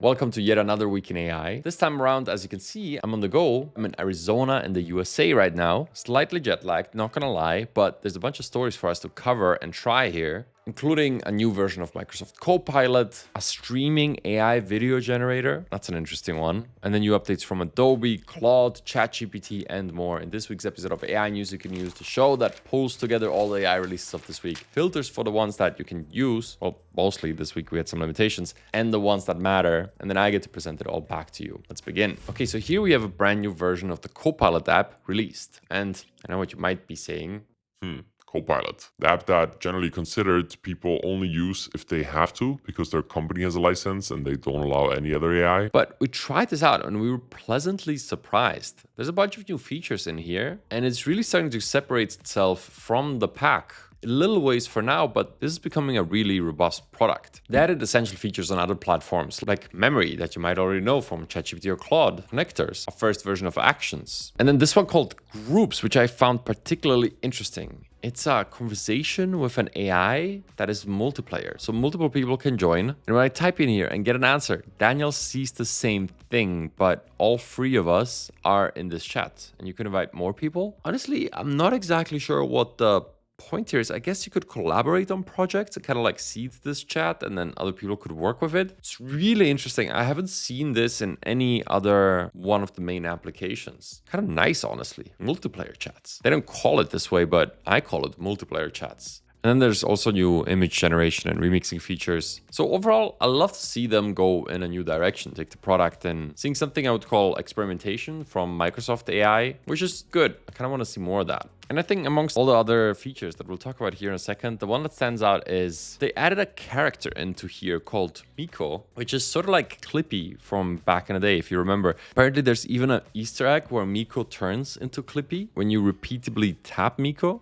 Welcome to yet another week in AI. This time around, as you can see, I'm on the go. I'm in Arizona in the USA right now. Slightly jet lagged, not gonna lie, but there's a bunch of stories for us to cover and try here, including a new version of Microsoft Copilot, a streaming AI video generator. That's an interesting one. And then new updates from Adobe, Claude, ChatGPT, and more. In this week's episode of AI News, you can use the show that pulls together all the AI releases of this week, filters for the ones that you can use, well, mostly this week we had some limitations, and the ones that matter, and then I get to present it all back to you. Let's begin. Okay, so here we have a brand new version of the Copilot app released. And I know what you might be saying. Copilot, the app that generally considered people only use if they have to because their company has a license and they don't allow any other AI. But we tried this out and we were pleasantly surprised. There's a bunch of new features in here and it's really starting to separate itself from the pack. A little ways for now, but this is becoming a really robust product. They added essential features on other platforms like memory that you might already know from ChatGPT or Claude, connectors, a first version of actions, and then this one called groups, which I found particularly interesting. It's a conversation with an AI that is multiplayer, so multiple people can join. And when I type in here and get an answer, Daniel sees the same thing, but all three of us are in this chat and you can invite more people. Honestly, I'm not exactly sure what the point here is. I guess you could collaborate on projects and kind of like seed this chat and then other people could work with it. It's really interesting. I haven't seen this in any other one of the main applications. Kind of nice, honestly. Multiplayer chats. They don't call it this way, but I call it multiplayer chats. And then there's also new image generation and remixing features. So overall, I love to see them go in a new direction, take the product and seeing something I would call experimentation from Microsoft AI, which is good. I kind of want to see more of that. And I think amongst all the other features that we'll talk about here in a second, the one that stands out is they added a character into here called Miko, which is sort of like Clippy from back in the day, if you remember. Apparently there's even an Easter egg where Miko turns into Clippy when you repeatedly tap Miko.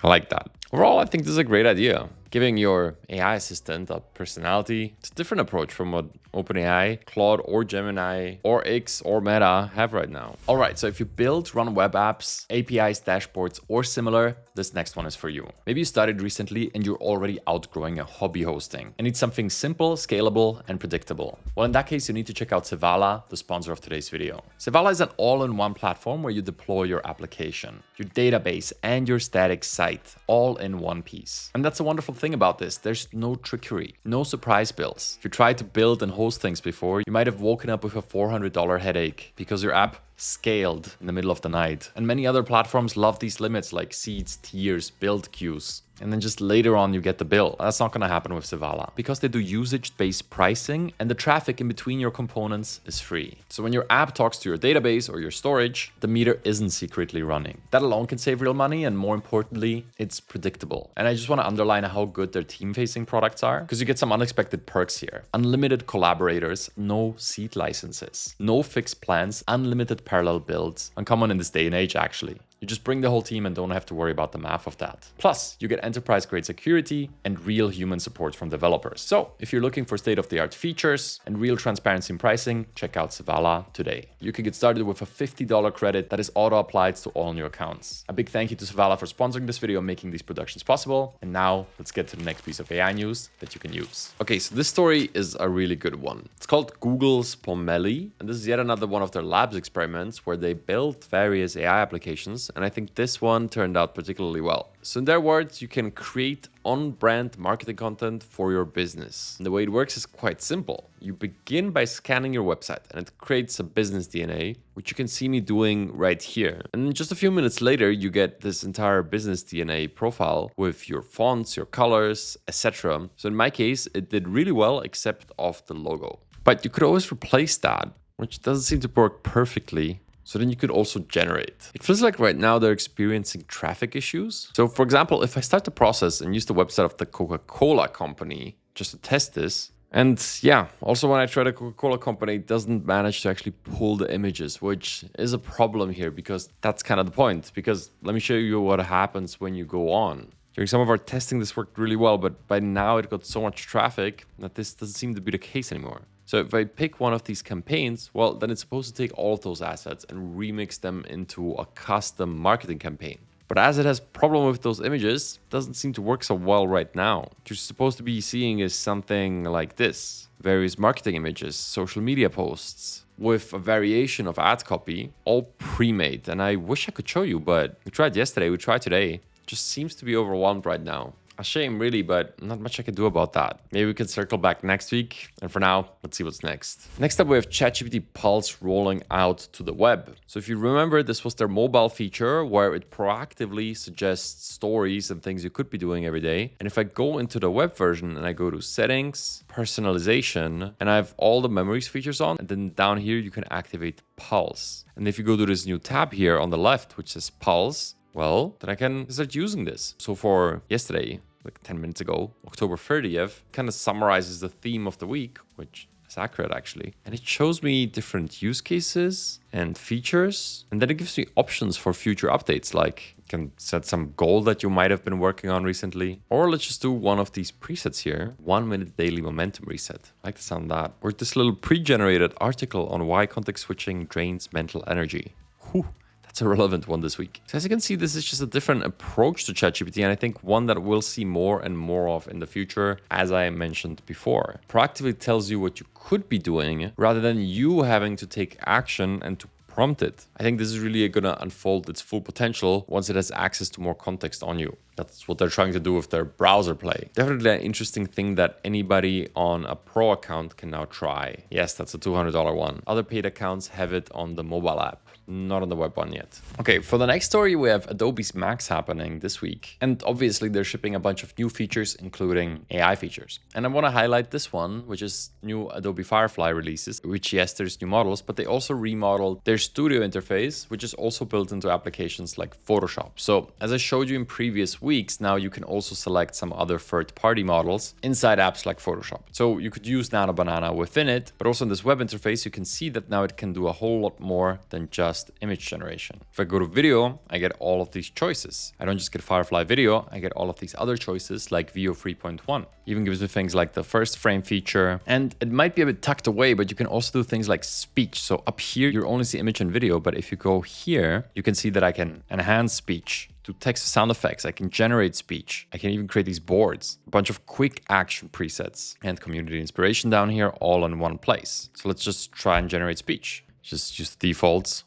I like that. Overall, I think this is a great idea. Giving your AI assistant a personality. It's a different approach from what OpenAI, Claude, or Gemini, or X, or Meta have right now. All right, so if you build, run web apps, APIs, dashboards, or similar, this next one is for you. Maybe you started recently and you're already outgrowing a hobby hosting and need something simple, scalable, and predictable. Well, in that case, you need to check out Sevalla, the sponsor of today's video. Sevalla is an all-in-one platform where you deploy your application, your database, and your static site all in one piece. And that's a wonderful thing about this. There's no trickery, no surprise bills. If you tried to build and host things before, you might have woken up with a $400 headache because your app scaled in the middle of the night. And many other platforms love these limits like seeds, tiers, build queues. And then just later on you get the bill. That's not going to happen with Sevalla because they do usage-based pricing and the traffic in between your components is free. So when your app talks to your database or your storage, the meter isn't secretly running. That alone can save real money and more importantly, it's predictable. And I just want to underline how good their team-facing products are because you get some unexpected perks here. Unlimited collaborators, no seat licenses, no fixed plans, unlimited parallel builds. Uncommon in this day and age actually. You just bring the whole team and don't have to worry about the math of that. Plus, you get enterprise-grade security and real human support from developers. So, if you're looking for state-of-the-art features and real transparency in pricing, check out Sevalla today. You can get started with a $50 credit that is auto-applied to all new accounts. A big thank you to Sevalla for sponsoring this video and making these productions possible. And now, let's get to the next piece of AI news that you can use. Okay, so this story is a really good one. It's called Google's Pomelli, and this is yet another one of their labs experiments where they built various AI applications. And I think this one turned out particularly well. So in their words, you can create on-brand marketing content for your business. And the way it works is quite simple. You begin by scanning your website and it creates a business DNA, which you can see me doing right here. And then just a few minutes later, you get this entire business DNA profile with your fonts, your colors, etc. So in my case, it did really well except of the logo. But you could always replace that, which doesn't seem to work perfectly. So then you could also generate. It feels like right now they're experiencing traffic issues. So for example, if I start the process and use the website of the Coca-Cola company just to test this, and yeah, also when I try the Coca-Cola company, it doesn't manage to actually pull the images, which is a problem here because that's kind of the point. Because let me show you what happens when you go on. During some of our testing, this worked really well, but by now it got so much traffic that this doesn't seem to be the case anymore. So if I pick one of these campaigns, well, then it's supposed to take all of those assets and remix them into a custom marketing campaign. But as it has problem with those images, it doesn't seem to work so well right now. What you're supposed to be seeing is something like this. Various marketing images, social media posts, with a variation of ad copy, all pre-made. And I wish I could show you, but we tried yesterday, we tried today. It just seems to be overwhelmed right now. A shame, really, but not much I can do about that. Maybe we can circle back next week. And for now, let's see what's next. Next up, we have ChatGPT Pulse rolling out to the web. So if you remember, this was their mobile feature where it proactively suggests stories and things you could be doing every day. And if I go into the web version and I go to settings, personalization, and I have all the memories features on, and then down here, you can activate Pulse. And if you go to this new tab here on the left, which says Pulse, well, then I can start using this. So for yesterday, like 10 minutes ago, October 30th, kind of summarizes the theme of the week, which is accurate actually. And it shows me different use cases and features. And then it gives me options for future updates, like you can set some goal that you might have been working on recently. Or let's just do one of these presets here, 1 minute daily momentum reset. I like the sound of that. Or this little pre-generated article on why context switching drains mental energy. Whew. That's a relevant one this week. So as you can see, this is just a different approach to ChatGPT, and I think one that we'll see more and more of in the future, as I mentioned before. Proactively tells you what you could be doing rather than you having to take action and to prompt it. I think this is really going to unfold its full potential once it has access to more context on you. That's what they're trying to do with their browser play. Definitely an interesting thing that anybody on a pro account can now try. Yes, that's a $200 one. Other paid accounts have it on the mobile app, not on the web one yet. Okay, for the next story, we have Adobe's Max happening this week. And obviously they're shipping a bunch of new features, including AI features. And I want to highlight this one, which is new Adobe Firefly releases, which yes, there's new models, but they also remodeled their studio interface, which is also built into applications like Photoshop. So as I showed you in previous weeks, now you can also select some other third-party models inside apps like Photoshop. So you could use Nano Banana within it, but also in this web interface, you can see that now it can do a whole lot more than just image generation. If I go to video, I get all of these choices. I don't just get Firefly video, I get all of these other choices like VO 3.1. Even gives me things like the first frame feature, and it might be a bit tucked away, but you can also do things like speech. So up here, you only see image and video, but if you go here, you can see that I can enhance speech, do text to sound effects, I can generate speech, I can even create these boards, a bunch of quick action presets and community inspiration down here all in one place. So let's just try and generate speech. Just use the defaults.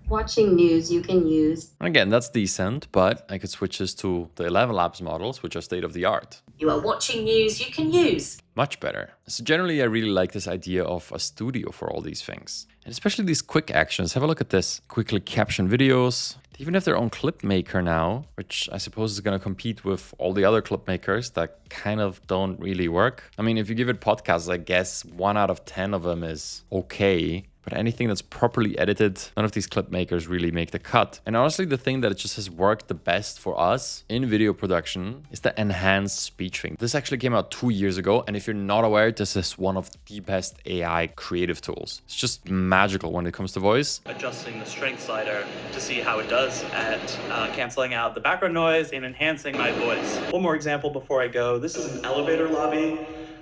Watching news you can use. And again, that's decent, but I could switch this to the 11 Labs models, which are state of the art. You are watching news you can use. Much better. So generally, I really like this idea of a studio for all these things. And especially these quick actions. Have a look at this. Quickly caption videos. They even have their own clip maker now, which I suppose is going to compete with all the other clip makers that kind of don't really work. I mean, if you give it podcasts, I guess 1 out of 10 of them is okay. But anything that's properly edited, none of these clip makers really make the cut. And honestly, the thing that it just has worked the best for us in video production is the enhanced speech thing. This actually came out 2 years ago. And if you're not aware, this is one of the best AI creative tools. It's just magical when it comes to voice. Adjusting the strength slider to see how it does at canceling out the background noise and enhancing my voice. One more example before I go. This is an elevator lobby,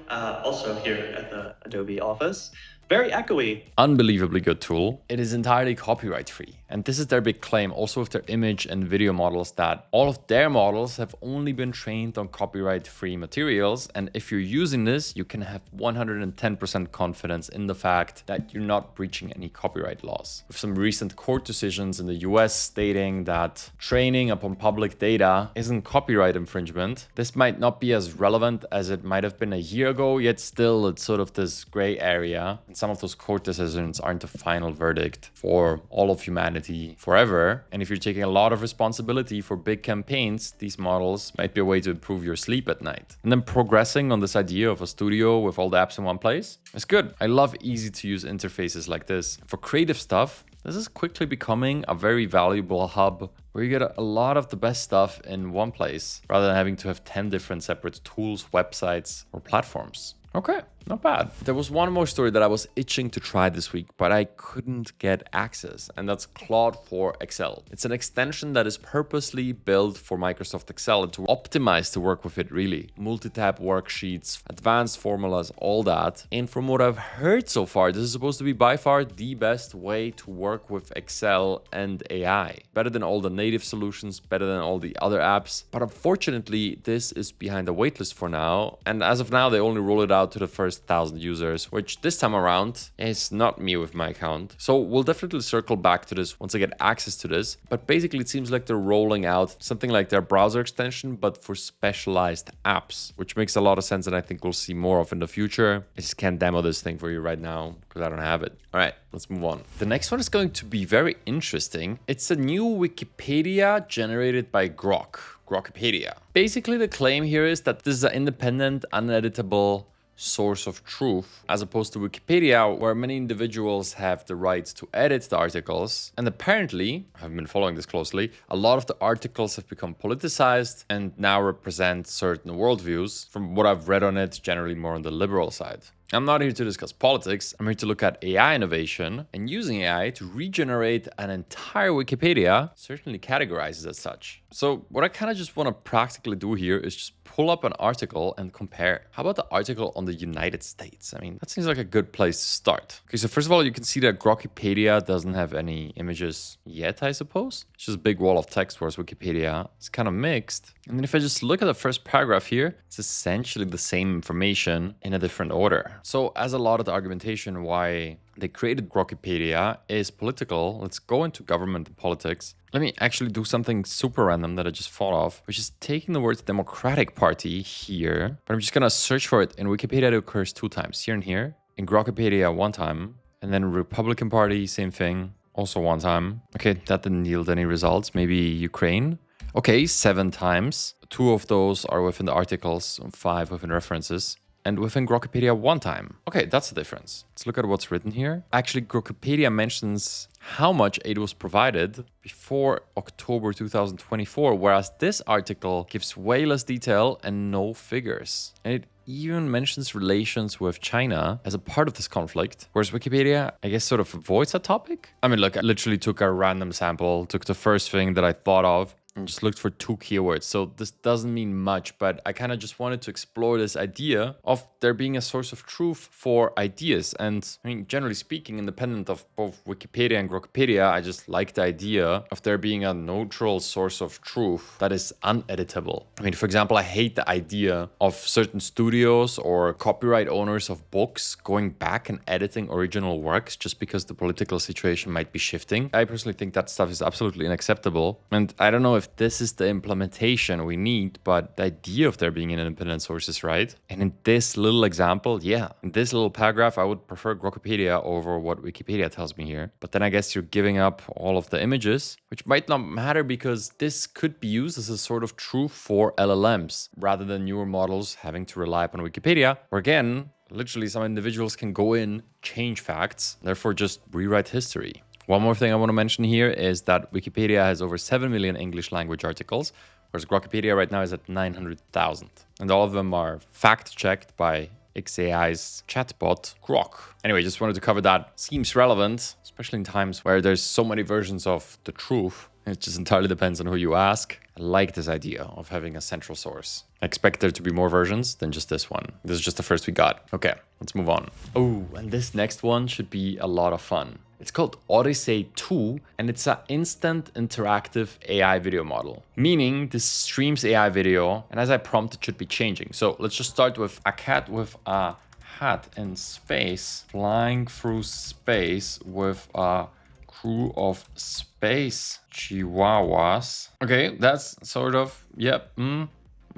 also here at the Adobe office. Very echoey. Unbelievably good tool. It is entirely copyright free. And this is their big claim also with their image and video models, that all of their models have only been trained on copyright free materials. And if you're using this, you can have 110% confidence in the fact that you're not breaching any copyright laws. With some recent court decisions in the US stating that training upon public data isn't copyright infringement, this might not be as relevant as it might have been a year ago, yet still it's sort of this gray area. And some of those court decisions aren't a final verdict for all of humanity forever. And if you're taking a lot of responsibility for big campaigns, these models might be a way to improve your sleep at night. And then progressing on this idea of a studio with all the apps in one place is good. I love easy to use interfaces like this. For creative stuff, this is quickly becoming a very valuable hub where you get a lot of the best stuff in one place rather than having to have 10 different separate tools, websites, or platforms. Okay, Not bad. There was one more story that I was itching to try this week, but I couldn't get access, and that's Claude for Excel. It's an extension that is purposely built for Microsoft Excel and to optimize to work with it really. Multi-tab worksheets, advanced formulas, all that. And from what I've heard so far, this is supposed to be by far the best way to work with Excel and AI. Better than all the native solutions, better than all the other apps. But unfortunately, this is behind the waitlist for now. And as of now, they only roll it out to the first 1,000 users, which this time around is not me with my account. So we'll definitely circle back to this once I get access to this. But basically, it seems like they're rolling out something like their browser extension, but for specialized apps, which makes a lot of sense and I think we'll see more of in the future. I just can't demo this thing for you right now because I don't have it. All right, let's move on. The next one is going to be very interesting. It's a new Wikipedia generated by Grokipedia. Basically, the claim here is that this is an independent, uneditable source of truth, as opposed to Wikipedia, where many individuals have the right to edit the articles. And apparently, I've been following this closely, a lot of the articles have become politicized and now represent certain worldviews. From what I've read on it, generally more on the liberal side. I'm not here to discuss politics. I'm here to look at AI innovation, and using AI to regenerate an entire Wikipedia certainly categorizes as such. So what I kind of just want to practically do here is just pull up an article and compare. How about the article on the United States? I mean, that seems like a good place to start. Okay, so first of all, you can see that Grokipedia doesn't have any images yet, I suppose. It's just a big wall of text, whereas Wikipedia is kind of mixed. And then if I just look at the first paragraph here, it's essentially the same information in a different order. So as a lot of the argumentation why they created Grokipedia is political, let's go into government and politics. Let me actually do something super random that I just thought of, which is taking the words Democratic Party here, but I'm just gonna search for it. In Wikipedia, it occurs 2 times, here and here. In Grokipedia, 1 time. And then Republican Party, same thing, also 1 time. Okay, that didn't yield any results. Maybe Ukraine. Okay, 7 times. 2 of those are within the articles, 5 within references. And within Grokipedia 1 time. Okay, that's the difference. Let's look at what's written here. Actually, Grokipedia mentions how much aid was provided before October 2024, whereas this article gives way less detail and no figures. And it even mentions relations with China as a part of this conflict, whereas Wikipedia, I guess, sort of avoids that topic. I mean, look, I literally took a random sample, took the first thing that I thought of, and just looked for 2 keywords. So this doesn't mean much, but I kind of just wanted to explore this idea of there being a source of truth for ideas. And I mean, generally speaking, independent of both Wikipedia and Grokipedia, I just like the idea of there being a neutral source of truth that is uneditable. I mean, for example, I hate the idea of certain studios or copyright owners of books going back and editing original works just because the political situation might be shifting. I personally think that stuff is absolutely unacceptable. And I don't know if this is the implementation we need, but the idea of there being an independent source is right. And in this little example, yeah, in this little paragraph, I would prefer Grokipedia over what Wikipedia tells me here. But then I guess you're giving up all of the images, which might not matter because this could be used as a sort of truth for LLMs rather than newer models having to rely upon Wikipedia, where again, literally some individuals can go in, change facts, therefore just rewrite history. One more thing I want to mention here is that Wikipedia has over 7 million English language articles, whereas Grokipedia right now is at 900,000. And all of them are fact-checked by XAI's chatbot, Grok. Anyway, just wanted to cover that. Seems relevant, especially in times where there's so many versions of the truth. It just entirely depends on who you ask. I like this idea of having a central source. I expect there to be more versions than just this one. This is just the first we got. Okay, let's move on. Oh, and this next one should be a lot of fun. It's called Odyssey 2, and it's an instant interactive AI video model. Meaning this streams AI video, and as I prompt, it should be changing. So let's just start with a cat with a hat in space, flying through space with a crew of space chihuahuas. Okay, that's sort of, yep,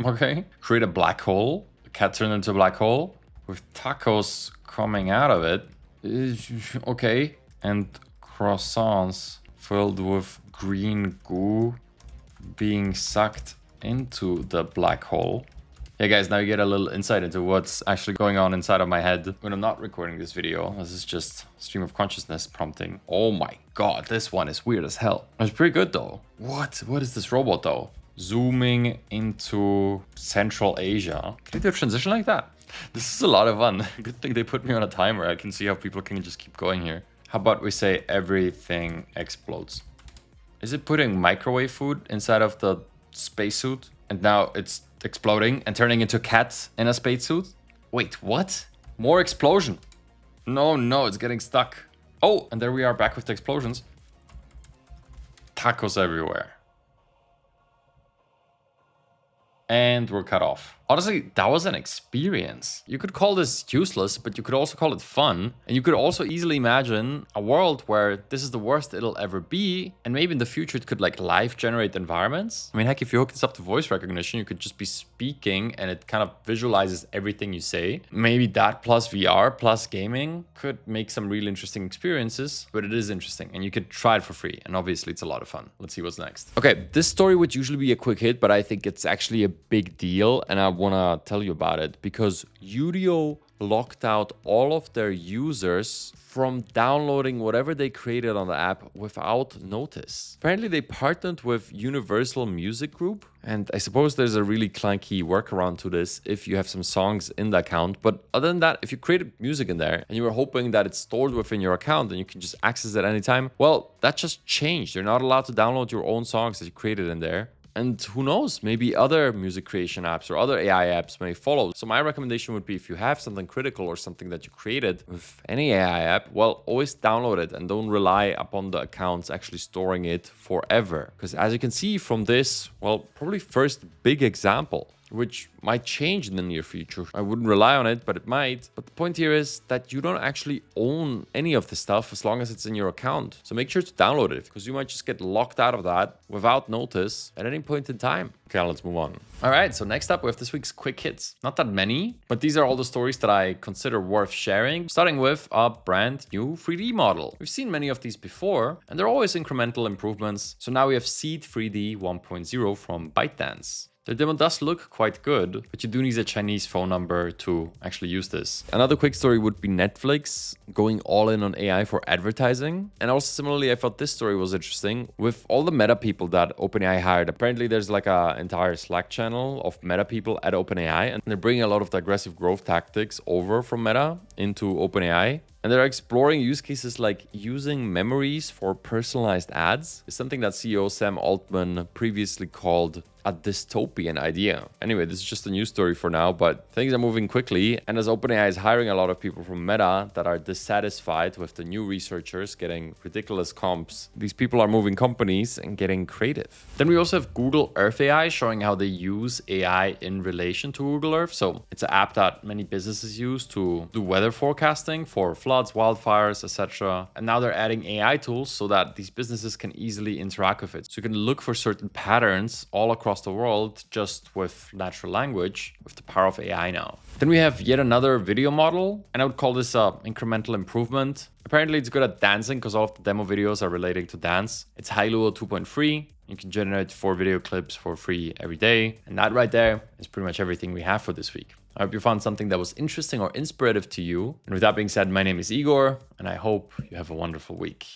okay. Create a black hole, the cat turned into a black hole with tacos coming out of it. Okay. And croissants filled with green goo being sucked into the black hole. Yeah, guys, now you get a little insight into what's actually going on inside of my head when I'm not recording this video. This is just stream of consciousness prompting. Oh my god, this one is weird as hell. It's pretty good though. What is this robot though? Zooming into Central Asia. Can you do a transition like that? This is a lot of fun. Good thing they put me on a timer. I can see how people can just keep going here. How about we say everything explodes? Is it putting microwave food inside of the spacesuit? And now it's exploding and turning into cats in a spacesuit? Wait, what? More explosion. No, it's getting stuck. Oh, and there we are back with the explosions. Tacos everywhere. And we're cut off. Honestly, that was an experience. You could call this useless, but you could also call it fun. And you could also easily imagine a world where this is the worst it'll ever be. And maybe in the future, it could like live generate environments. I mean, heck, if you hook this up to voice recognition, you could just be speaking and it kind of visualizes everything you say. Maybe that plus VR plus gaming could make some really interesting experiences, but it is interesting and you could try it for free. And obviously it's a lot of fun. Let's see what's next. Okay, this story would usually be a quick hit, but I think it's actually a big deal. And I want to tell you about it because Udio locked out all of their users from downloading whatever they created on the app without notice. Apparently they partnered with Universal Music Group, and I suppose there's a really clunky workaround to this if you have some songs in the account. But other than that, if you created music in there and you were hoping that it's stored within your account and you can just access it anytime, well, that just changed. You're not allowed to download your own songs that you created in there. And who knows, maybe other music creation apps or other AI apps may follow. So my recommendation would be if you have something critical or something that you created with any AI app, well, always download it and don't rely upon the accounts actually storing it forever. Because as you can see from this, well, probably first big example, which might change in the near future. I wouldn't rely on it, but it might. But the point here is that you don't actually own any of the stuff as long as it's in your account. So make sure to download it because you might just get locked out of that without notice at any point in time. Okay, let's move on. All right, so next up we have this week's quick hits. Not that many, but these are all the stories that I consider worth sharing, starting with a brand new 3D model. We've seen many of these before, and they're always incremental improvements. So now we have Seed 3D 1.0 from ByteDance. The demo does look quite good, but you do need a Chinese phone number to actually use this. Another quick story would be Netflix going all in on AI for advertising. And also similarly, I thought this story was interesting with all the Meta people that OpenAI hired. Apparently there's like an entire Slack channel of Meta people at OpenAI, and they're bringing a lot of the aggressive growth tactics over from Meta into OpenAI. And they're exploring use cases like using memories for personalized ads. It's something that CEO Sam Altman previously called a dystopian idea. Anyway, this is just a news story for now, but things are moving quickly. And as OpenAI is hiring a lot of people from Meta that are dissatisfied with the new researchers getting ridiculous comps, these people are moving companies and getting creative. Then we also have Google Earth AI showing how they use AI in relation to Google Earth. So it's an app that many businesses use to do weather forecasting for floods, wildfires, etc. And now they're adding AI tools so that these businesses can easily interact with it. So you can look for certain patterns all across the world just with natural language with the power of AI now. Then we have yet another video model, and I would call this an incremental improvement. Apparently it's good at dancing because all of the demo videos are relating to dance. It's Hailuo 2.3. You can generate 4 video clips for free every day. And that right there is pretty much everything we have for this week. I hope you found something that was interesting or inspirative to you. And with that being said, my name is Igor, and I hope you have a wonderful week.